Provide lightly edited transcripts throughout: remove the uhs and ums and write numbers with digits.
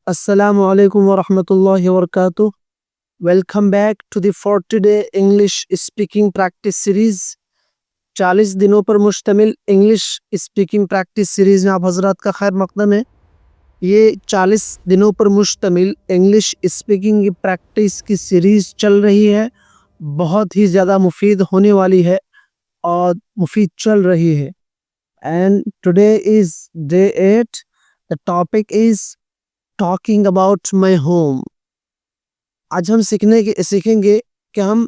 Assalamu alaikum wa rahmatullahi wa barakatuh. Welcome back to the 40-day English speaking practice series. 40 दिनों पर मुश्तमिल English speaking practice series में आप हजरात का खैर मकदम है। ये 40 दिनों पर मुश्तमिल इंग्लिश स्पीकिंग की प्रैक्टिस की सीरीज चल रही है, बहुत ही ज़्यादा मुफीद होने वाली है और मुफीद चल रही है। And today is day 8. The topic is talking about my home. आज हम सीखेंगे कि हम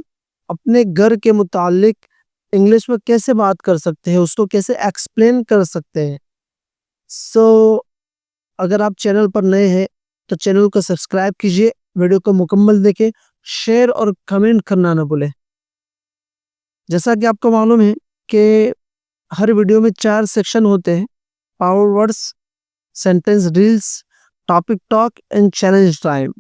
अपने घर के मुतालिक इंग्लिश में कैसे बात कर सकते हैं, उसको कैसे एक्सप्लेन कर सकते हैं। अगर आप चैनल पर नए हैं तो चैनल को सब्सक्राइब कीजिए, वीडियो को मुकम्मल देखें, शेयर और कमेंट करना ना भूलें। जैसा कि आपको मालूम है कि हर वीडियो में 4 सेक्शन होते हैं: power words, sentence drills, topic talk and challenge time.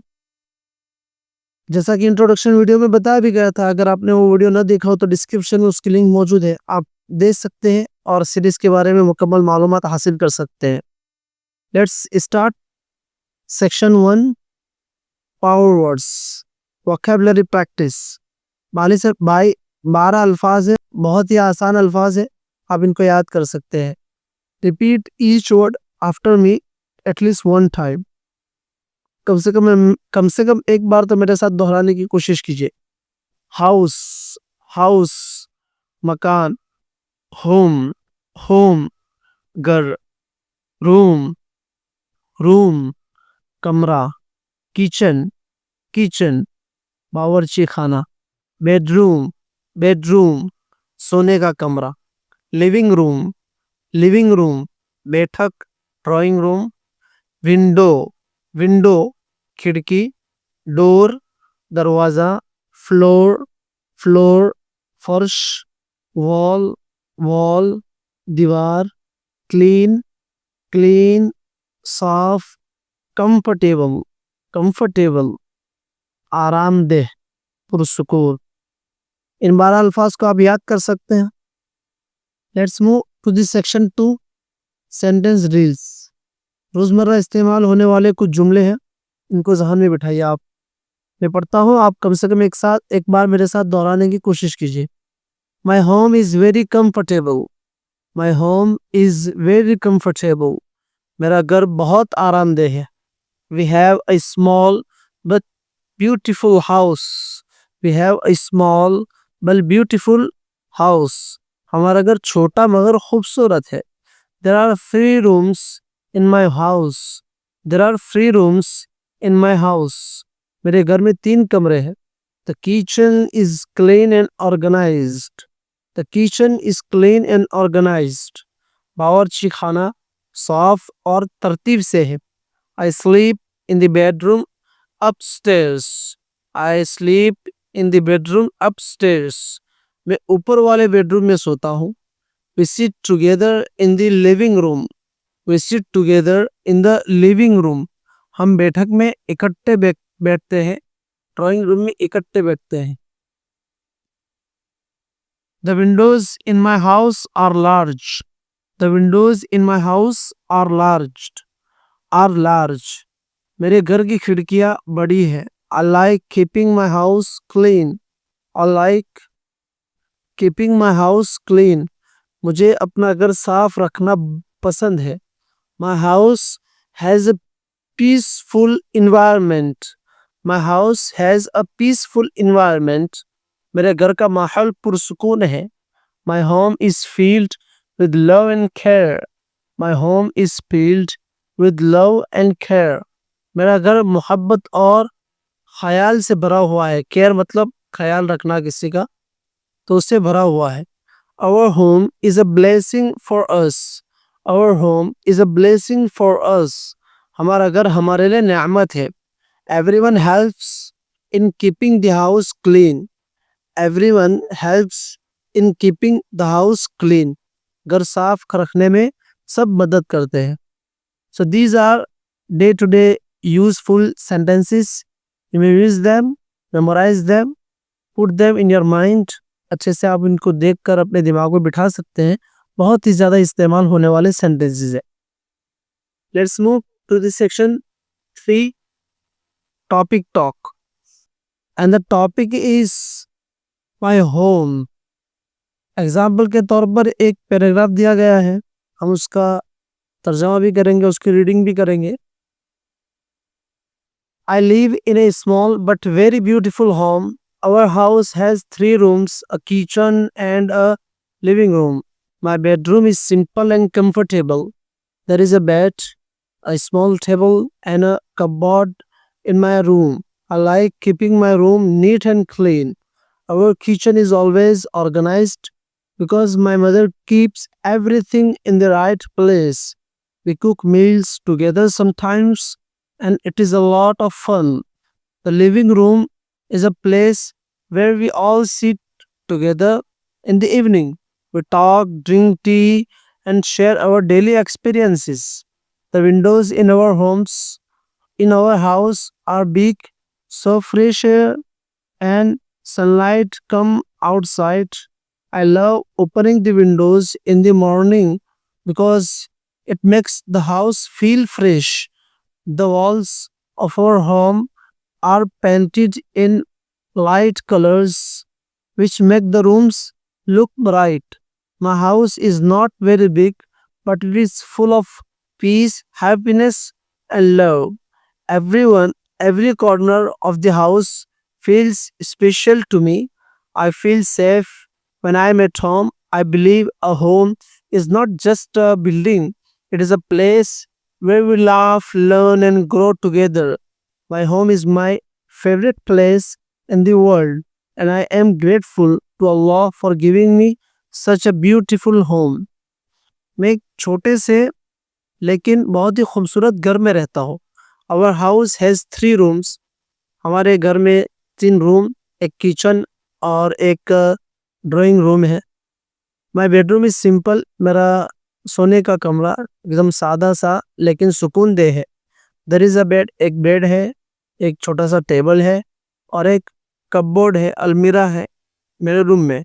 जैसा कि इंट्रोडक्शन वीडियो में बताया भी गया था, अगर आपने वो वीडियो ना देखा हो तो डिस्क्रिप्शन में उसकी लिंक मौजूद है, आप देख सकते हैं और सीरीज के बारे में मुकम्मल मालूमात हासिल कर सकते हैं। Let's start. Section 1, power words, vocabulary practice. 12 अल्फाज है, बहुत ही आसान अल्फाज है, आप इनको याद कर सकते हैं। Repeat each word after me at least 1 time. कम से कम एक बार तो मेरे साथ दोहराने की कोशिश कीजिए। हाउस, हाउस मकान, होम, होम घर, रूम, रूम कमरा, किचन, किचन बावर्ची खाना, बेडरूम, बेडरूम सोने का कमरा, लिविंग रूम, लिविंग रूम बैठक, ड्राइंग रूम, विंडो, विंडो खिड़की, डोर दरवाज़ा, फ्लोर, फ्लोर फर्श, वॉल, वॉल दीवार, क्लीन, क्लीन साफ, कंफर्टेबल, कंफर्टेबल आरामदेह, पुरसुकून। इन 12 अल्फाज को आप याद कर सकते हैं। Let's move to this section 2, sentence drills. रोज़मर्रा इस्तेमाल होने वाले कुछ जुमले हैं, इनको ज़हन में बिठाइए। आप मैं पढ़ता हूँ, आप कम से कम एक बार मेरे साथ दोहराने की कोशिश कीजिए। My home is very comfortable, my home is very comfortable मेरा घर बहुत आरामदेह है। We have a small but beautiful house, we have a small but beautiful house हमारा घर छोटा मगर खूबसूरत है। There are 3 rooms in my house, there are 3 rooms in my house मेरे घर में 3 कमरे हैं। The kitchen is clean and organised, the kitchen is clean and organised बावर्ची खाना साफ और तरतीब से है। I sleep in the bedroom upstairs, I sleep in the bedroom upstairs मैं ऊपर वाले बेडरूम में सोता हूँ। We sit together in the living room, we sit together in the living room हम बैठक में इकट्ठे बैठते हैं, ड्राइंग रूम में इकट्ठे बैठते हैं। The windows in my house are large, the windows in my house are large मेरे घर की खिड़कियां बड़ी है। I like keeping my house clean, I like keeping my house clean मुझे अपना घर साफ रखना पसंद है। My house has a peaceful environment, my house has a peaceful environment मेरे घर का माहौल पुरसुकून है। My home is filled with love and care, my home is filled with love and care मेरा घर मोहब्बत और ख्याल से भरा हुआ है। केयर मतलब ख्याल रखना किसी का, तो उससे भरा हुआ है। Our home is a blessing for us, our home is a blessing for us हमारा घर हमारे लिए नेमत है। Everyone helps in keeping the house clean, everyone helps in keeping the house clean घर साफ रखने में सब मदद करते हैं। So these are day to day useful sentences. You may use them, memorize them, put them in your mind. अच्छे से आप इनको देखकर अपने दिमाग में बिठा सकते हैं। बहुत ही ज़्यादा इस्तेमाल होने वाले सेंटेंसेस है। Let's move to this section 3 topic talk, and the topic is my home. Example के तौर पर एक पैराग्राफ दिया गया है, हम उसका तर्जमा भी करेंगे, उसकी रीडिंग भी करेंगे. I live in a small but very beautiful home. Our house has 3 rooms, a kitchen, and a living room. My bedroom is simple and comfortable. There is a bed, a small table, and a cupboard in my room. I like keeping my room neat and clean. Our kitchen is always organized because my mother keeps everything in the right place. We cook meals together sometimes, and it is a lot of fun. The living room is a place where we all sit together in the evening. We talk, drink tea, and share our daily experiences. The windows in our house are big, so fresh air and sunlight come outside. I love opening the windows in the morning because it makes the house feel fresh. The walls of our home are painted in light colors which make the rooms look bright. My house is not very big, but it is full of peace, happiness, and love. Every corner of the house feels special to me. I feel safe when I am at home. I believe a home is not just a building, it is a place where we laugh, learn, and grow together. My home is my favorite place in the world, and I am grateful to Allah for giving me such a beautiful home. मैं एक छोटे से लेकिन बहुत ही खूबसूरत घर में रहता हूँ. Our house has 3 rooms. हमारे घर में 3 रूम, एक किचन और एक ड्राइंग रूम है. My bedroom is simple. मेरा सोने का कमरा एकदम सादा सा लेकिन सुकून दे है. There is a bed. एक बेड है, एक छोटा सा टेबल है और एक कपबोर्ड है, अलमीरा है मेरे रूम में.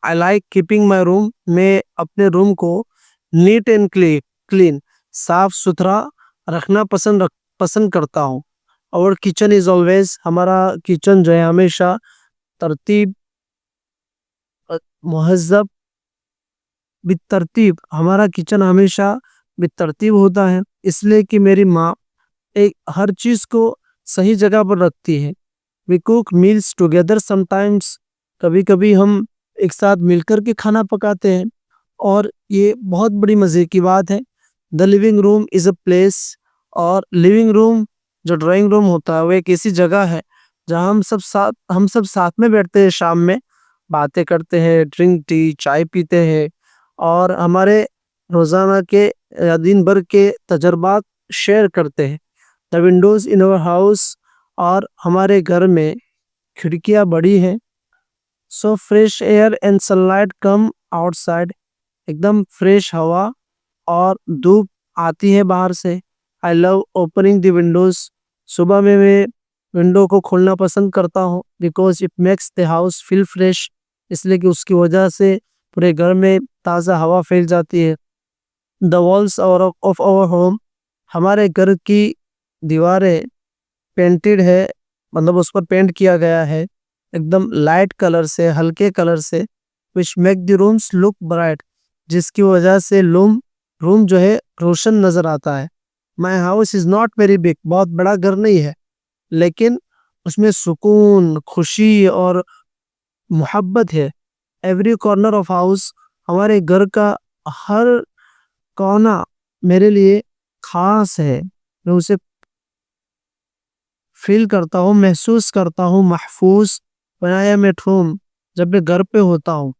आई लाइक कीपिंग माई रूम. मैं अपने रूम को नीट एंड क्लीन, साफ सुथरा रखना पसंद करता हूँ. और किचन इज ऑलवेज, हमारा किचन जो है हमेशा तरतीब मुहज्जब बितरतीब, हमारा किचन हमेशा बितरतीब होता है, इसलिए कि मेरी माँ एक हर चीज को सही जगह पर रखती है. We cook meals together sometimes. कभी कभी हम एक साथ मिलकर के खाना पकाते हैं और ये बहुत बड़ी मजे की बात है. The living room is a place, और लिविंग रूम जो ड्राइंग रूम होता है वो एक ऐसी जगह है जहाँ हम सब साथ में बैठते हैं, शाम में बातें करते हैं, ड्रिंक टी, चाय पीते हैं और हमारे रोजाना के या दिन भर के तजर्बात शेयर करते हैं. The windows in our house, और हमारे घर में खिड़कियां बड़ी हैं, so fresh air and sunlight come outside. एकदम फ्रेश हवा और धूप आती है बाहर से. I love opening the Windows. सुबह में मैं विंडो को खोलना पसंद करता हूँ because it makes the house feel fresh. इसलिए कि उसकी वजह से पूरे घर में ताज़ा हवा फैल जाती है. The walls of our home, हमारे घर की दीवारें पेंटेड है, मतलब उस पर पेंट किया गया है एकदम लाइट कलर से, हल्के कलर से, which make the rooms look bright, जिसकी वजह से रूम जो है रोशन नजर आता है. My house is not very big, बहुत बड़ा घर नहीं है, लेकिन उसमें सुकून, खुशी और मोहब्बत है. एवरी कॉर्नर ऑफ हाउस, हमारे घर का हर कोना मेरे लिए खास है. मैं उसे फील करता हूँ, महसूस करता हूँ महफूज. When I am at home, जब मैं घर पे होता हूँ,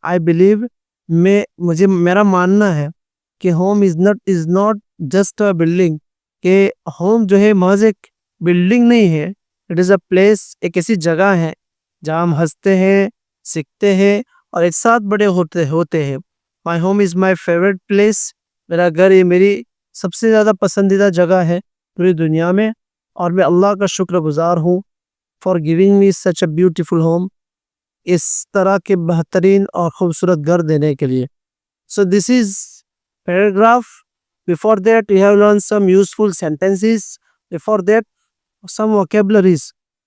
आई बिलीव, मेरा मानना है कि home is not just a building. के होम जो है महज एक बिल्डिंग नहीं है, इट इज अ प्लेस, एक ऐसी जगह है जहाँ हम हंसते हैं, सीखते हैं और एक साथ बड़े होते हैं. My home is my favourite place. मेरा घर ये मेरी सबसे ज़्यादा पसंदीदा जगह है पूरी दुनिया में, और मैं अल्लाह का शुक्रगुजार हूँ for giving me such a beautiful home, इस तरह के बेहतरीन और खूबसूरत घर देने के लिए. So this is paragraph. Before that we have learn some useful sentences. For that some vocabularies.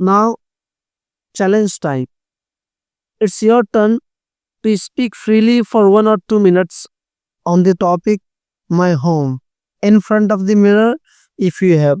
now challenge time. It's your turn to speak freely for 1 or 2 minutes on the topic my home in front of the mirror if you have.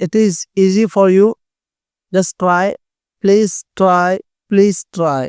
it is easy for you. Just try, please try.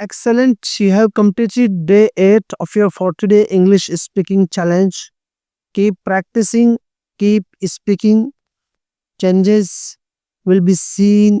excellent. You have completed day 8 of your 40-day English speaking challenge. Keep practicing, keep speaking. Changes will be seen.